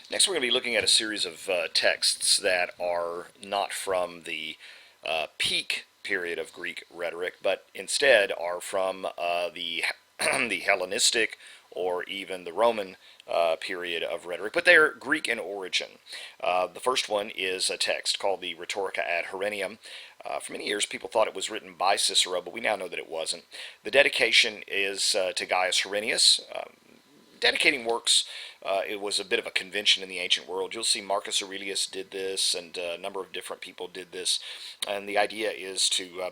Next, we're going to be looking at a series of texts that are not from the peak period of Greek rhetoric, but instead are from the the Hellenistic or even the Roman period of rhetoric, but they're Greek in origin. The first one is a text called the Rhetorica ad Herennium. For many years, people thought it was written by Cicero, but we now know that it wasn't. The dedication is to Gaius Herennius. Dedicating works, it was a bit of a convention in the ancient world. You'll see Marcus Aurelius did this, and a number of different people did this. And the idea is to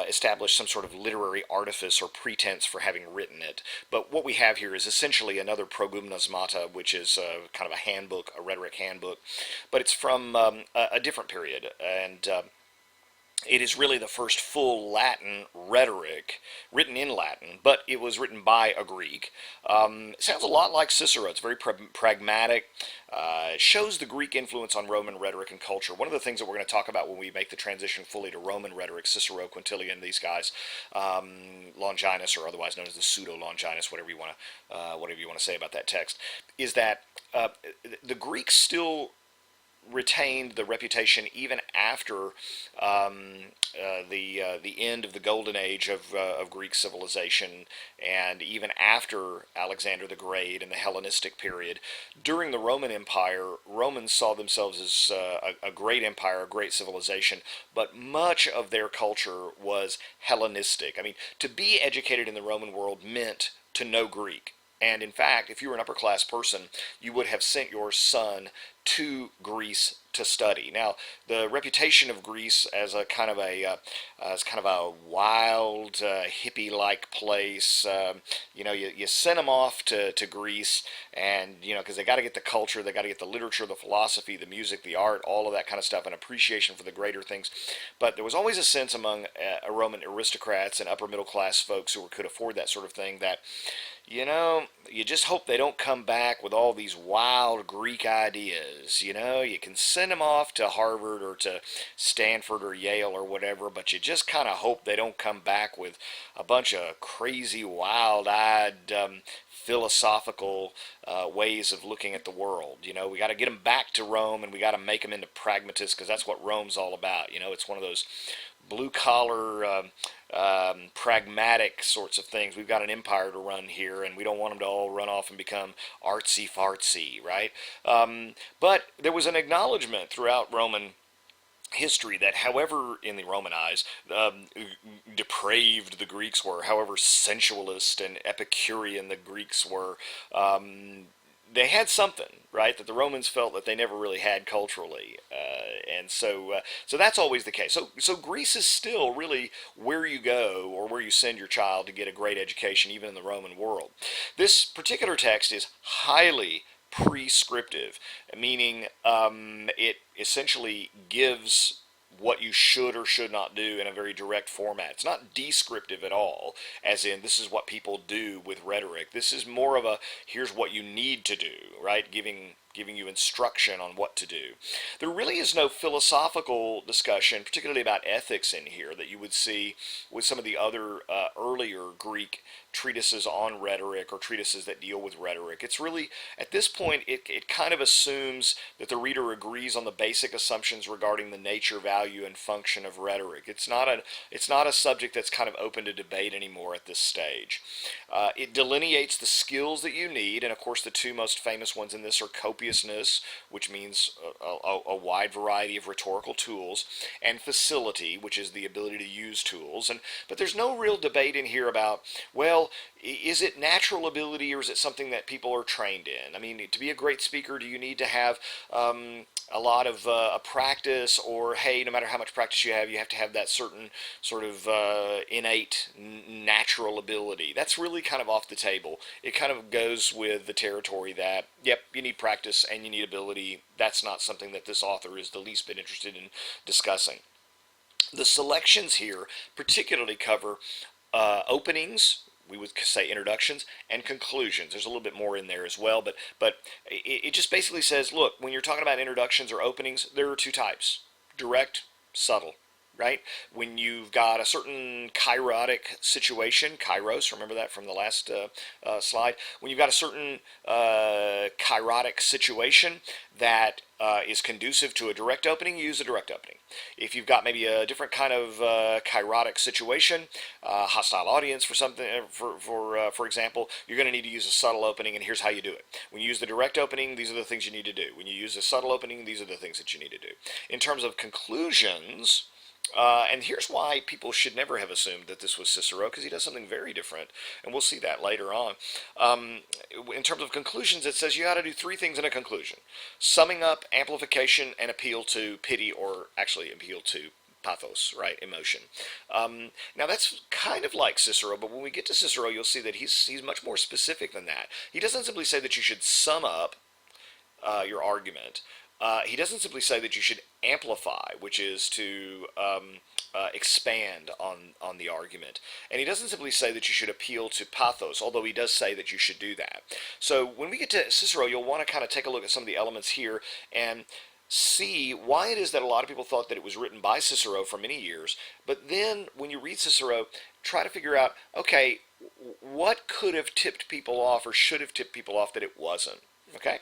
establish some sort of literary artifice or pretense for having written it. But what we have here is essentially another progymnasmata, which is kind of a handbook, a rhetoric handbook, but it's from a different period. And it is really the first full Latin rhetoric written in Latin, but it was written by a Greek. Sounds a lot like Cicero. It's very pragmatic. Shows the Greek influence on Roman rhetoric and culture. One of the things that we're going to talk about when we make the transition fully to Roman rhetoric, Cicero, Quintilian, these guys, Longinus, or otherwise known as the pseudo-Longinus, whatever you want to say about that text, is that the Greeks still retained the reputation even after the end of the golden age of Greek civilization, and even after Alexander the Great and the Hellenistic period. During the Roman Empire, Romans saw themselves as a great empire, a great civilization, but much of their culture was Hellenistic. I mean, to be educated in the Roman world meant to know Greek. And in fact, if you were an upper class person, you would have sent your son to Greece to study. Now, the reputation of Greece as a kind of a wild, hippie-like place. You send them off to Greece, and because they got to get the culture, they got to get the literature, the philosophy, the music, the art, all of that kind of stuff, and appreciation for the greater things. But there was always a sense among Roman aristocrats and upper middle class folks who could afford that sort of thing that, you just hope they don't come back with all these wild Greek ideas. You can send them off to Harvard or to Stanford or Yale or whatever, but you just kind of hope they don't come back with a bunch of crazy, wild-eyed, philosophical ways of looking at the world. We got to get them back to Rome, and we got to make them into pragmatists, because that's what Rome's all about. It's one of those blue-collar, pragmatic sorts of things. We've got an empire to run here, and we don't want them to all run off and become artsy-fartsy, right? But there was an acknowledgement throughout Roman history that however, in the Roman eyes, depraved the Greeks were, however sensualist and Epicurean the Greeks were, they had something, right, that the Romans felt that they never really had culturally, and so that's always the case. So Greece is still really where you go or where you send your child to get a great education, even in the Roman world. This particular text is highly prescriptive, meaning it essentially gives what you should or should not do in a very direct format. It's not descriptive at all, as in this is what people do with rhetoric. This is more of a here's what you need to do, right? Giving you instruction on what to do. There really is no philosophical discussion, particularly about ethics in here, that you would see with some of the other earlier Greek treatises on rhetoric or treatises that deal with rhetoric. It's really, at this point, it kind of assumes that the reader agrees on the basic assumptions regarding the nature, value, and function of rhetoric. It's not a subject that's kind of open to debate anymore at this stage. It delineates the skills that you need, and of course the two most famous ones in this are copiousness, which means a wide variety of rhetorical tools, and facility, which is the ability to use tools. But there's no real debate in here about, well, is it natural ability or is it something that people are trained in? I mean, to be a great speaker, do you need to have a lot of practice, or hey, no matter how much practice you have to have that certain sort of innate natural ability? That's really kind of off the table. It kind of goes with the territory that, yep, you need practice and you need ability. That's not something that this author is the least bit interested in discussing. The selections here particularly cover openings, we would say introductions, and conclusions. There's a little bit more in there as well, but it just basically says, look, when you're talking about introductions or openings, there are two types: direct, subtle. right? When you've got a certain kairotic situation, kairos, remember that from the last slide? When you've got a certain kairotic situation that is conducive to a direct opening, use a direct opening. If you've got maybe a different kind of kairotic situation, hostile audience for something, for example, you're going to need to use a subtle opening, and here's how you do it. When you use the direct opening, these are the things you need to do. When you use a subtle opening, these are the things that you need to do. In terms of conclusions, and here's why people should never have assumed that this was Cicero, because he does something very different, and we'll see that later on. In terms of conclusions, it says you got to do three things in a conclusion: summing up, amplification, and appeal to pity, or actually appeal to pathos, right? Emotion. Now that's kind of like Cicero, but when we get to Cicero, you'll see that he's much more specific than that. He doesn't simply say that you should sum up your argument. He doesn't simply say that you should amplify, which is to expand on the argument. And he doesn't simply say that you should appeal to pathos, although he does say that you should do that. So when we get to Cicero, you'll want to kind of take a look at some of the elements here and see why it is that a lot of people thought that it was written by Cicero for many years. But then when you read Cicero, try to figure out, okay, what could have tipped people off or should have tipped people off that it wasn't? Okay?